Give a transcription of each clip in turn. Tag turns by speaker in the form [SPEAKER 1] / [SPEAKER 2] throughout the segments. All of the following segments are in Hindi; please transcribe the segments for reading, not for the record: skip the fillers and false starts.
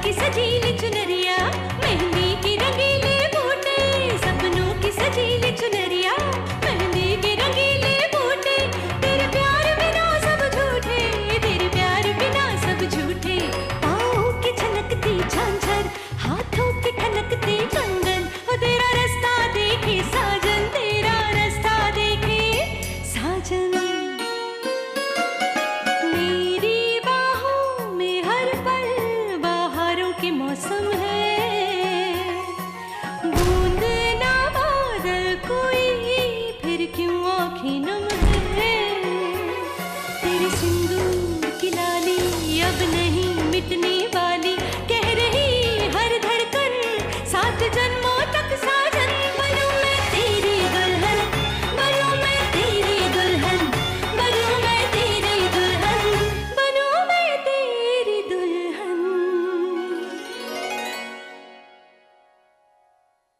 [SPEAKER 1] की सजीली चुनरिया, मेहंदी की रंगीले बूटे, सपनों की सजीली चुनरिया, मेहंदी की रंगीले बूटे, तेरे प्यार बिना सब झूठे, तेरे प्यार बिना सब झूठे। पाँव की छनकती झांझर, हाथों की ठनकती कंगन, वो तेरा रास्ता देखे साजन, तेरा रास्ता देखे साजन। मेरी बाहों में हर पल बाहरों के मौसम है, बूंद ना बादल कोई फिर क्यों आँखें नम है। तेरे सिंदूर की लाली अब नहीं मिटने वाली, कह रही हर धड़कन सात जन्मों तक साजन। बनूं मैं तेरी दुल्हन, बनूं मैं तेरी दुल्हन, बनूं मैं तेरी दुल्हन, बनूं मैं तेरी दुल्हन।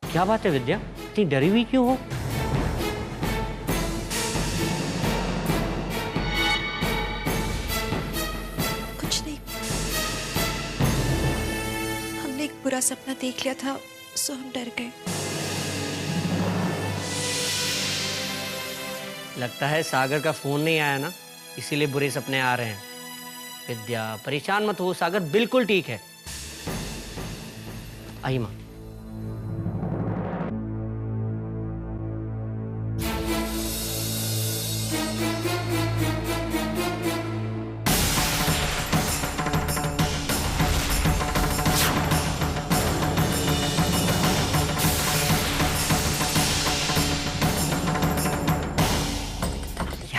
[SPEAKER 2] क्या बात है विद्या, इतनी डरी हुई क्यों हो?
[SPEAKER 3] कुछ नहीं, हमने एक बुरा सपना देख लिया था, सो हम डर गए।
[SPEAKER 2] लगता है सागर का फोन नहीं आया ना, इसीलिए बुरे सपने आ रहे हैं। विद्या परेशान मत हो, सागर बिल्कुल ठीक है। आई माँ।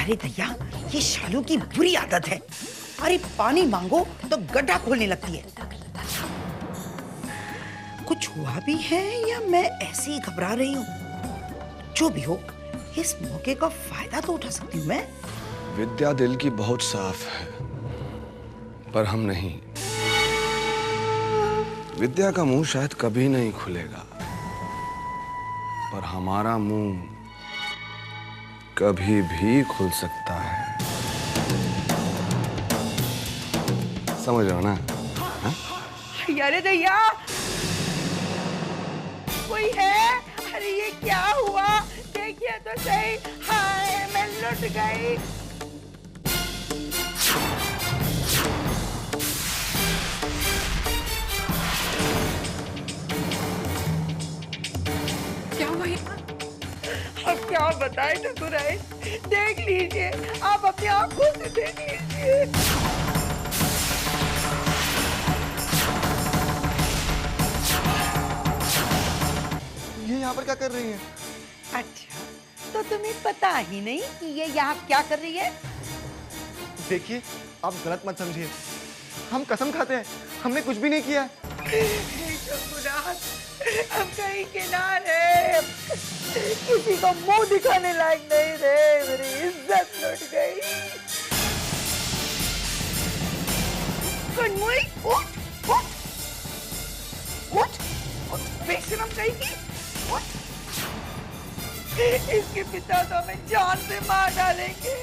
[SPEAKER 4] अरे भैया, ये शालू की बुरी आदत है। अरे पानी मांगो तो गड्ढा खोलने लगती है। कुछ हुआ भी है या मैं ऐसे ही घबरा रही हूँ? जो भी हो, इस मौके का फायदा तो उठा सकती हूँ मैं।
[SPEAKER 5] विद्या दिल की बहुत साफ है, पर हम नहीं। विद्या का मुंह शायद कभी नहीं खुलेगा, पर हमारा मुंह कभी भी खुल सकता है। समझ रहे हो ना?
[SPEAKER 4] अरे भैया, कोई है? अरे ये क्या हुआ? देखिए तो सही। हाय, मैं लुट गई।
[SPEAKER 3] क्या हुआ?
[SPEAKER 4] अब क्या बताए ठकुराई, देख लीजिए, आप अपनी आंखों से देख लीजिए।
[SPEAKER 6] ये यहाँ पर क्या कर रही हैं?
[SPEAKER 4] अच्छा, तो तुम्हें पता ही नहीं कि ये यहाँ क्या कर रही है?
[SPEAKER 6] देखिए, आप गलत मत समझिए। हम कसम खाते हैं, हमने कुछ भी नहीं किया।
[SPEAKER 4] हम कहीं किनारे, किसी को मुंह दिखाने लायक नहीं रहे, मेरी इज्जत लुट गई। कन्मुई, उठ, उठ, उठ, उठ, बेशरम कहीं, उठ। इसके पिता तो हमें जान से मार डालेंगे।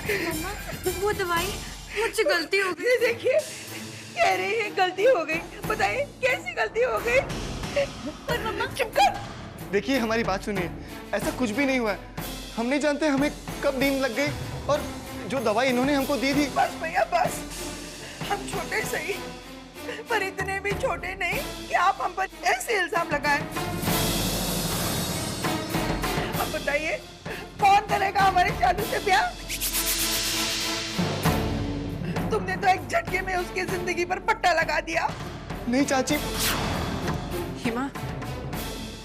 [SPEAKER 3] मम्मा, वो दवाई, मुझसे गलती हो गई।
[SPEAKER 4] देखिए, कह रही है गलती हो गई। बताइए कैसी गलती हो गई? पर मम्मा, चुप कर।
[SPEAKER 6] देखिए, हमारी बात सुनिए, ऐसा कुछ भी नहीं हुआ है। हम नहीं जानते हमें कब नींद लग गई, और जो दवाई इन्होंने हमको दी थी।
[SPEAKER 4] बस भैया बस, हम छोटे सही, पर इतने भी छोटे नहीं कि आप हम पर ऐसे इल्जाम लगाएं। अब बताइए, कौन करेगा हमारे शालू से ब्याह? तुमने तो एक झटके में उसकी जिंदगी पर पट्टा लगा दिया।
[SPEAKER 6] नहीं चाची।
[SPEAKER 3] हिमा,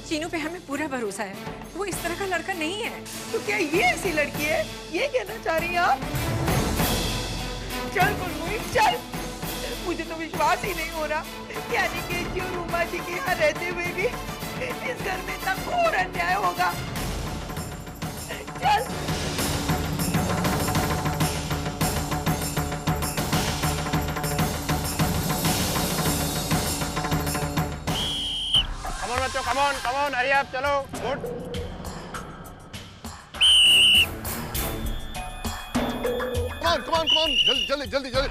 [SPEAKER 3] चीनू पे हमें पूरा भरोसा है, वो इस तरह का लड़का नहीं है।
[SPEAKER 4] तो क्या ये ऐसी लड़की है? ये कहना चाह रही हैं आप? चल गुरमुई चल, मुझे तो विश्वास ही नहीं हो रहा, यानी कि जी और उमा जी के यहाँ रहते हुए भी इस घर में इतना घोर अन्याय होगा। चल।
[SPEAKER 7] बच्चों, come on, hurry up, चलो, गुड।
[SPEAKER 6] come on, जल्दी जल्दी जल्दी जल्दी।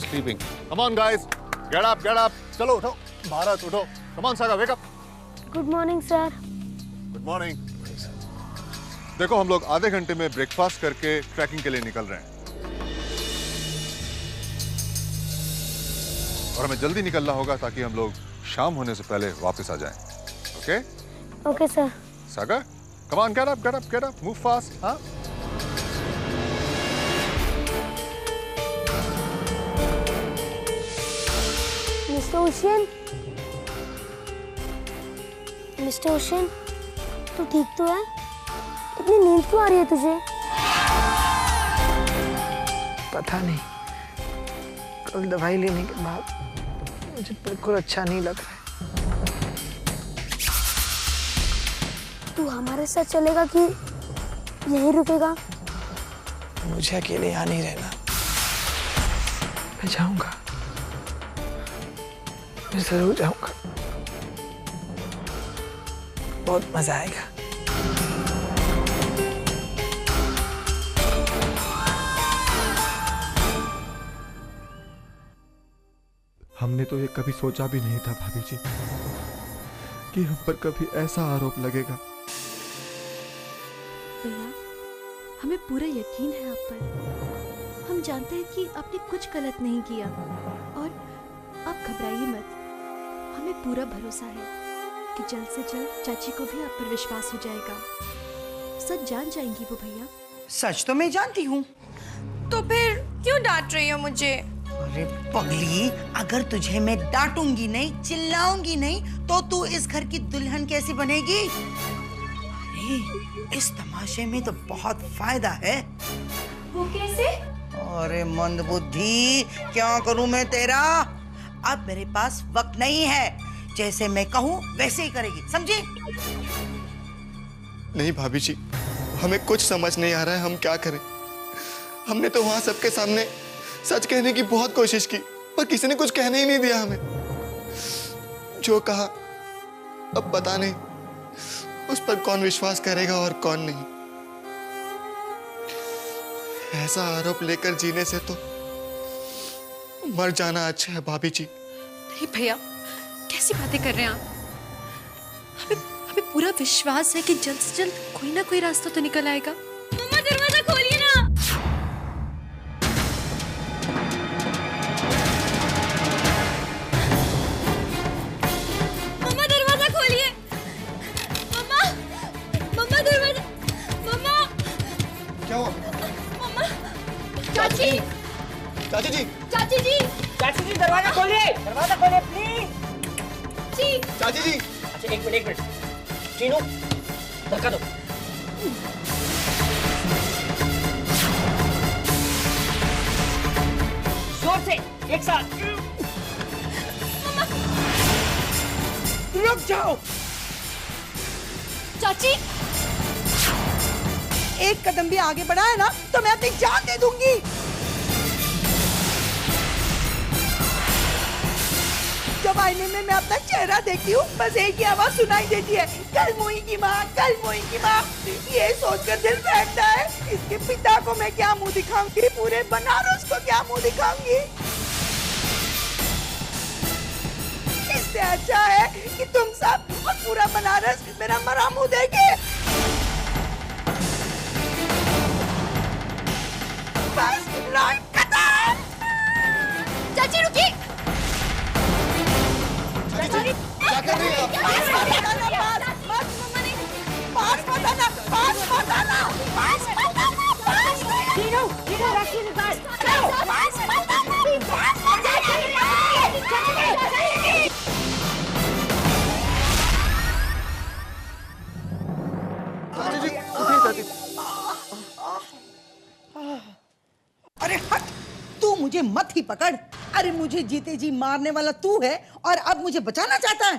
[SPEAKER 8] creeping. Come on, guys. Get up, get up. चलो उठो. भारत उठो. Come on, Saga, wake up.
[SPEAKER 9] Good morning sir.
[SPEAKER 8] Good morning. देखो हम लोग आधे घंटे में ब्रेकफास्ट करके ट्रैकिंग के लिए निकल रहे हैं और हमें जल्दी निकलना होगा ताकि हम लोग शाम होने से पहले वापस आ जाएं. Okay?
[SPEAKER 9] Okay sir.
[SPEAKER 8] Saga, come on, get up, get up, get up. Move fast. हाँ?
[SPEAKER 9] मिस्टर ओशियन, मिस्टर ओशियन, तू ठीक तो है? इतनी नींद क्यों आ रही है तुझे?
[SPEAKER 4] पता नहीं, कल दवाई लेने के बाद मुझे बिल्कुल अच्छा नहीं लग रहा है।
[SPEAKER 9] तू हमारे साथ चलेगा कि यहीं रुकेगा?
[SPEAKER 4] मुझे अकेले यहाँ नहीं रहना, मैं जाऊंगा, मैं जरूर जाऊंगा, बहुत मजा आएगा।
[SPEAKER 6] हमने तो ये कभी सोचा भी नहीं था भाभी जी कि हम पर कभी ऐसा आरोप लगेगा।
[SPEAKER 10] भैया, हमें पूरा यकीन है आप पर। हम जानते हैं कि आपने कुछ गलत नहीं किया और आप घबराइए मत। हमें पूरा भरोसा है कि जल्द से जल्द चाची को भी आप पर विश्वास हो जाएगा। सच जान जाएंगी वो भैया।
[SPEAKER 11] सच तो मैं जानती हूँ।
[SPEAKER 3] तो फिर क्यों डांट रही हो मुझे?
[SPEAKER 11] अरे पगली, अगर तुझे मैं डांटूंगी नहीं, चिल्लाऊंगी नहीं, तो तू इस घर की दुल्हन कैसी बनेगी? अरे इस तमाशे में तो बहुत फायदा है।
[SPEAKER 10] वो कैसे?
[SPEAKER 11] अरे मंदबुद्धि, क्या करूं मैं तेरा? अब मेरे पास वक्त नहीं है। जैसे मैं कहूं वैसे ही करेगी, समझी?
[SPEAKER 6] नहीं भाभी जी, हमें कुछ समझ नहीं आ रहा है, हम क्या करें। हमने तो वहां सबके सामने सच कहने की बहुत कोशिश की, पर किसी ने कुछ कहने ही नहीं दिया हमें। जो कहा अब पता नहीं उस पर कौन विश्वास करेगा और कौन नहीं। ऐसा आरोप लेकर जीने से तो मर जाना अच्छा है भाभी जी।
[SPEAKER 3] नहीं भैया, कैसी बातें कर रहे हैं आप? हमें पूरा विश्वास है कि जल्द से जल्द कोई ना कोई रास्ता तो निकल आएगा।
[SPEAKER 10] मम्मा दरवाजा खोलिए ना। मम्मा दरवाजा खोलिए। मम्मा, मम्मा दरवाजा, मम्मा।
[SPEAKER 6] क्या हुआ?
[SPEAKER 10] मम्मा, चाची,
[SPEAKER 6] चाची जी,
[SPEAKER 10] चाची जी,
[SPEAKER 2] चाची जी दरवाजा खोलिए, दरवाजा खोलिए प्लीज।
[SPEAKER 10] जी,
[SPEAKER 6] चाची जी।
[SPEAKER 2] अच्छा एक मिनट, चीनू धक्का दो। जोर से एक साथ।
[SPEAKER 11] रुक जाओ।
[SPEAKER 10] चाची,
[SPEAKER 11] एक कदम भी आगे बढ़ा है ना तो मैं अपनी जान दे दूंगी। जब आईने में मैं अपना चेहरा देखती हूँ, बस एक ही आवाज सुनाई देती है, कल मोई की माँ, कल मोई की माँ। ये सोचकर दिल बैठता है, इसके पिता को मैं क्या मुंह दिखाऊंगी, पूरे बनारस को क्या मुंह दिखाऊंगी। इससे अच्छा है कि तुम सब और पूरा बनारस मेरा मरा मुंह देखे। बस लाइन खत्म।
[SPEAKER 10] चाची रुकिए।
[SPEAKER 6] क्या कर रही हो?
[SPEAKER 11] पास मत आना। अरे हट, तू मुझे मत ही पकड़। अरे मुझे जीते जी मारने वाला तू है और अब मुझे बचाना चाहता है।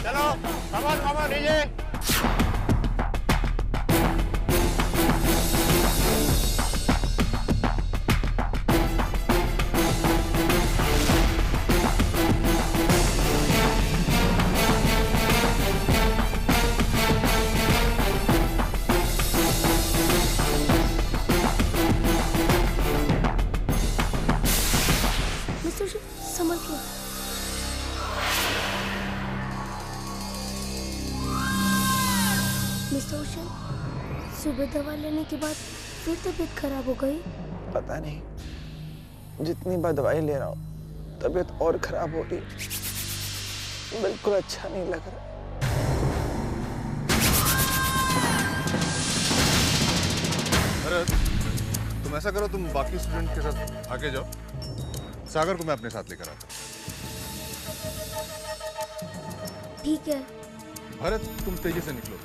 [SPEAKER 7] चलो, कमन लीजिए।
[SPEAKER 9] मिस्टर ओशन, सुबह दवा लेने के बाद फिर तबीयत खराब हो गई।
[SPEAKER 6] पता नहीं, जितनी बार दवाई ले रहा हूँ तबीयत और खराब हो रही, बिल्कुल अच्छा नहीं लग रहा।
[SPEAKER 8] भरत, तुम ऐसा करो, तुम बाकी स्टूडेंट के साथ आगे जाओ, सागर को मैं अपने साथ लेकर आता हूँ।
[SPEAKER 9] ठीक है।
[SPEAKER 8] भरत, तुम तेजी से निकलो,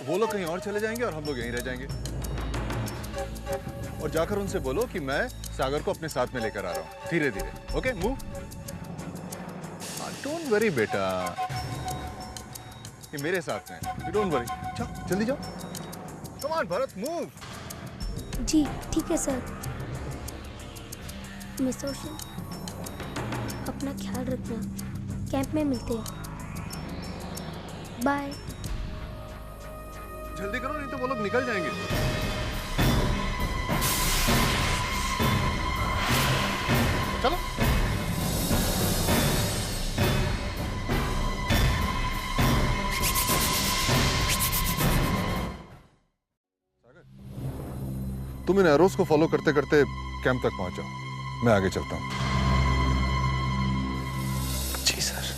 [SPEAKER 8] वो लोग कहीं और चले जाएंगे और हम लोग यहीं रह जाएंगे। और जाकर उनसे बोलो कि मैं सागर को अपने साथ में लेकर आ रहा हूँ, धीरे धीरे। Okay, move. डोंट वरी बेटा, ये मेरे साथ में, यू डोंट वरी। जाओ, जल्दी जाओ। Come on Bharat, move.
[SPEAKER 9] जी ठीक है सर। मिस्टर ओशन, अपना ख्याल रखना, कैंप में मिलते हैं। बाय।
[SPEAKER 8] जल्दी करो, नहीं तो वो लोग निकल जाएंगे। चलो। तुम इन एरोस को फॉलो करते करते कैंप तक पहुंच जाओ, मैं आगे चलता हूं।
[SPEAKER 6] जी सर।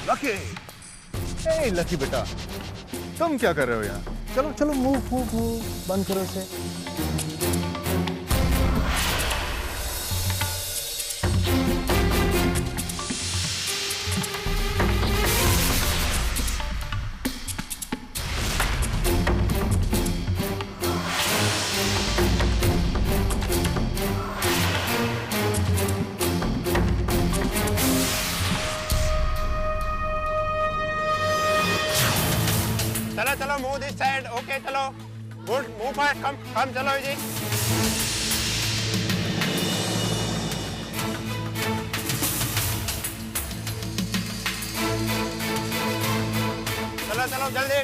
[SPEAKER 8] लकी, हे लकी बेटा, तुम क्या कर रहे हो यहाँ? चलो चलो, मूव मूव मूव, बंद करो इसे।
[SPEAKER 7] चलो चलो, मूव दिस साइड। ओके चलो, गुड, मूव फास्ट। कम चलो जी। चलो चलो जल्दी।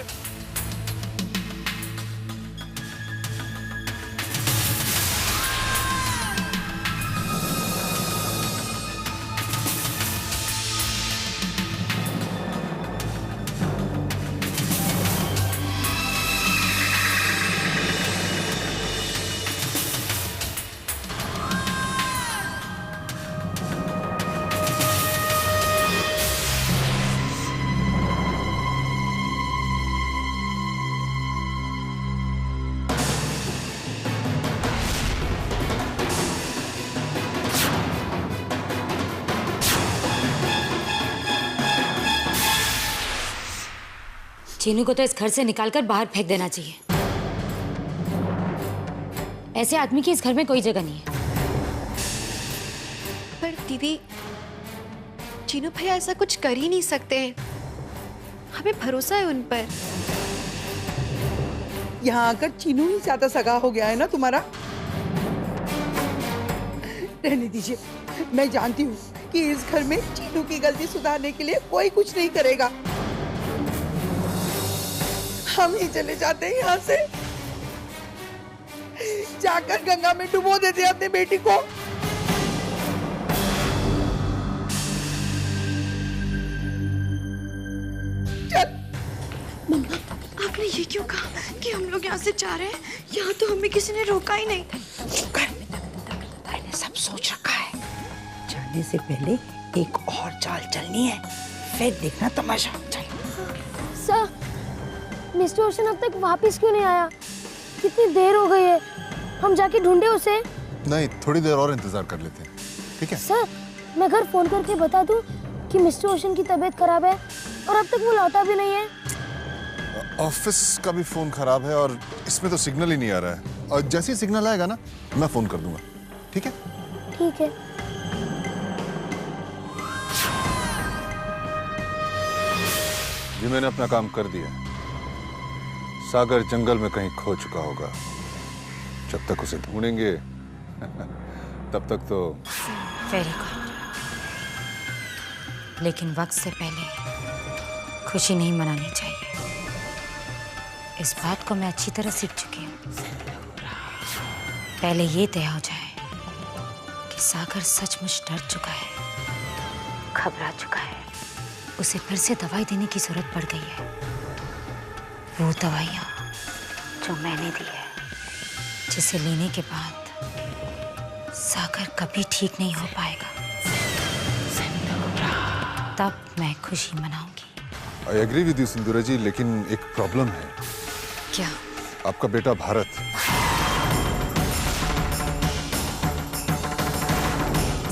[SPEAKER 12] चीनू को तो इस घर से निकालकर बाहर फेंक देना चाहिए। ऐसे आदमी की इस घर में कोई जगह नहीं है।
[SPEAKER 3] पर दीदी, चीनू भैया ऐसा कुछ कर ही नहीं सकते हैं। हमें भरोसा है उन पर।
[SPEAKER 11] यहाँ आकर चीनू ही ज्यादा सगा हो गया है ना तुम्हारा। रहने दीजिए, मैं जानती हूँ कि इस घर में चीनू की गलती सुधारने के लिए कोई कुछ नहीं करेगा। हम ही चले जाते हैं यहाँ से, जाकर गंगा में डुबो देते हैं अपनी बेटी को। चल।
[SPEAKER 3] मम्मा, आपने ये क्यों कहा कि हम लोग यहाँ से जा रहे हैं? यहाँ तो हमें किसी ने रोका ही नहीं।
[SPEAKER 4] मैंने सब सोच रखा है। जाने से पहले एक और चाल चलनी है, फिर देखना तमाशा। चल।
[SPEAKER 9] सर, मिस्टर ओशन अब तक वापस क्यों नहीं आया? कितनी देर हो गई है, हम जाके ढूंढे उसे।
[SPEAKER 8] नहीं, थोड़ी देर और इंतजार कर लेते हैं, ठीक है?
[SPEAKER 9] सर, मैं घर फोन करके बता दूं कि मिस्टर ओशन की तबीयत खराब है और अब तक वो लौटा भी नहीं है।
[SPEAKER 8] ऑफिस का भी फोन खराब है और इसमें तो सिग्नल ही नहीं आ रहा है। और जैसे ही सिग्नल आएगा ना, मैं फोन कर दूंगा, ठीक है?
[SPEAKER 9] ठीक है।
[SPEAKER 8] जी, मैंने अपना काम कर दिया। सागर जंगल में कहीं खो चुका होगा। जब तक उसे ढूंढेंगे तब तक तो।
[SPEAKER 12] Very good. लेकिन वक्त से पहले खुशी नहीं मनानी चाहिए। इस बात को मैं अच्छी तरह सीख चुकी हूँ। पहले ये तय हो जाए कि सागर सचमुच डर चुका है, घबरा चुका है, उसे फिर से दवाई देने की जरूरत पड़ गई है। वो दवाइयाँ जो मैंने दी है, जिसे लेने के बाद सागर कभी ठीक नहीं हो पाएगा, तब मैं खुशी मनाऊंगी।
[SPEAKER 8] आई एग्री विद यू सिंदूरा जी, लेकिन एक प्रॉब्लम है।
[SPEAKER 12] क्या?
[SPEAKER 8] आपका बेटा भारत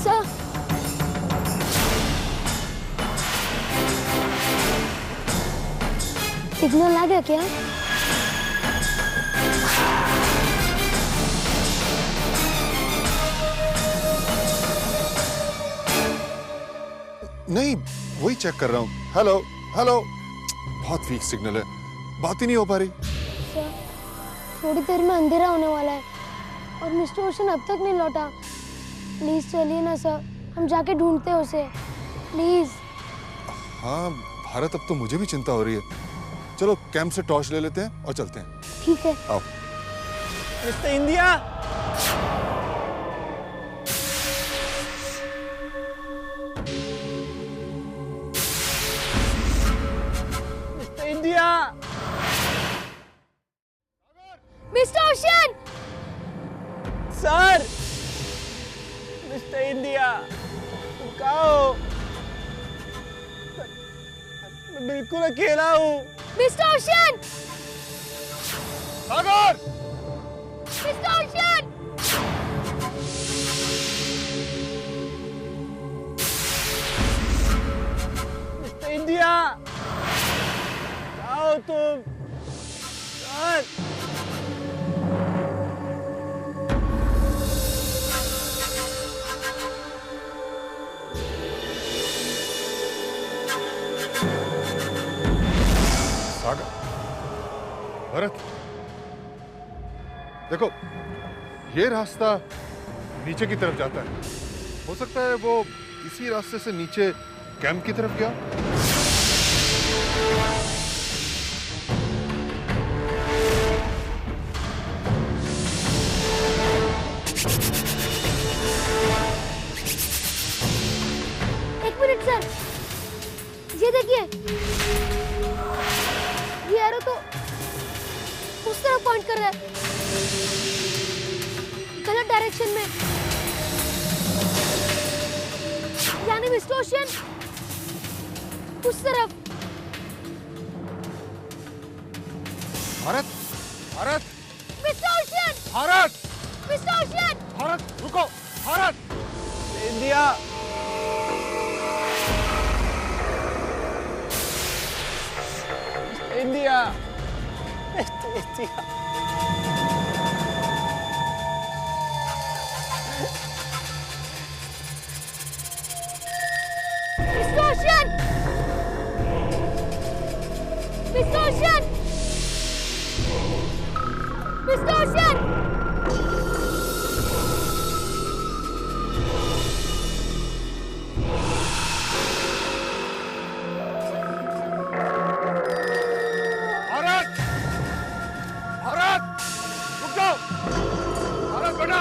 [SPEAKER 9] सर, सिग्नल आ गया क्या?
[SPEAKER 8] नहीं, वही चेक कर रहा हूँ। हेलो हेलो, बहुत वीक सिग्नल है, बात ही नहीं हो पा रही।
[SPEAKER 9] सर, थोड़ी देर में अंधेरा होने वाला है और मिस्टर ओशन अब तक नहीं लौटा। प्लीज चलिए ना सर, हम जाके ढूंढते हैं उसे, प्लीज।
[SPEAKER 8] हाँ भारत, अब तो मुझे भी चिंता हो रही है। चलो कैंप से टॉर्च ले लेते हैं और चलते हैं।
[SPEAKER 9] ठीक है।
[SPEAKER 8] आओ।
[SPEAKER 2] Mister India, India,
[SPEAKER 9] mister Ocean!
[SPEAKER 2] Sir, mister India, तुम कहाँ हो? मैं बिल्कुल अकेला हूँ।
[SPEAKER 9] Mister Ocean!
[SPEAKER 8] Sagar!
[SPEAKER 9] Mister Ocean!
[SPEAKER 2] Mister India, कहाँ हो तुम? सर,
[SPEAKER 8] सागर, भरत, देखो ये रास्ता नीचे की तरफ जाता है। हो सकता है वो इसी रास्ते से नीचे कैंप की तरफ गया।
[SPEAKER 9] एक मिनट सर, ये देखिए, ये एरो तो उस तरफ पॉइंट कर रहा है, गलत डायरेक्शन में। यानी मिस्टर ओशन उस तरफ।
[SPEAKER 8] Bharat, Bharat,
[SPEAKER 9] mister Ocean!
[SPEAKER 8] Bharat,
[SPEAKER 9] mister Ocean!
[SPEAKER 8] Bharat, रुको, Bharat,
[SPEAKER 2] India, India, India.
[SPEAKER 9] Mister Ocean! Mister Ocean! Mister Ocean!
[SPEAKER 8] Bharat, Bharat, रुक जाओ, भारत बेटा।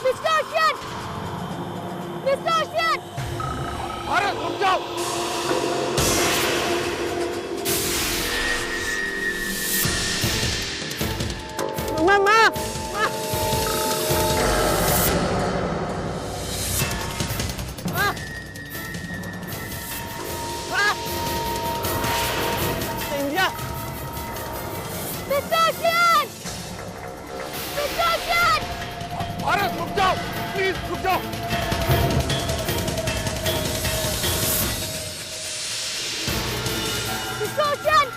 [SPEAKER 9] Mister Ocean! Mister Ocean!
[SPEAKER 8] Bharat, रुक जाओ।
[SPEAKER 2] मामा, India,
[SPEAKER 9] mister Ocean! Mister Ocean!
[SPEAKER 8] Bharat, रुक जाओ, प्लीज रुक जाओ।
[SPEAKER 9] Mister Ocean!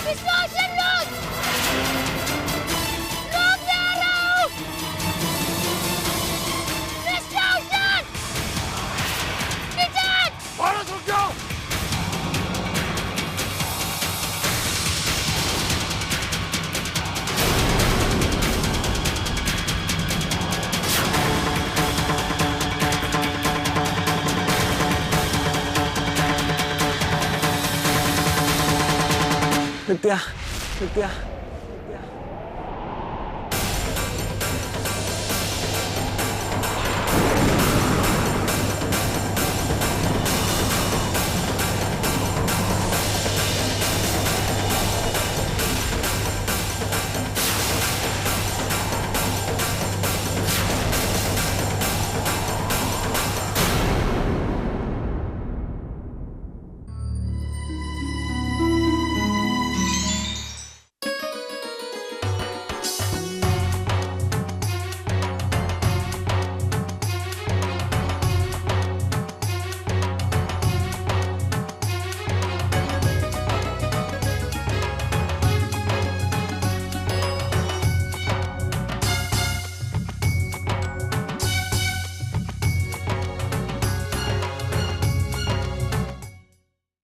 [SPEAKER 9] मिस्टर ओशन रुक! रुक, मैं आ रहा हूँ! Mister ocean! किचन!
[SPEAKER 7] भारत रुक जाओ!
[SPEAKER 13] विद्या, विद्या,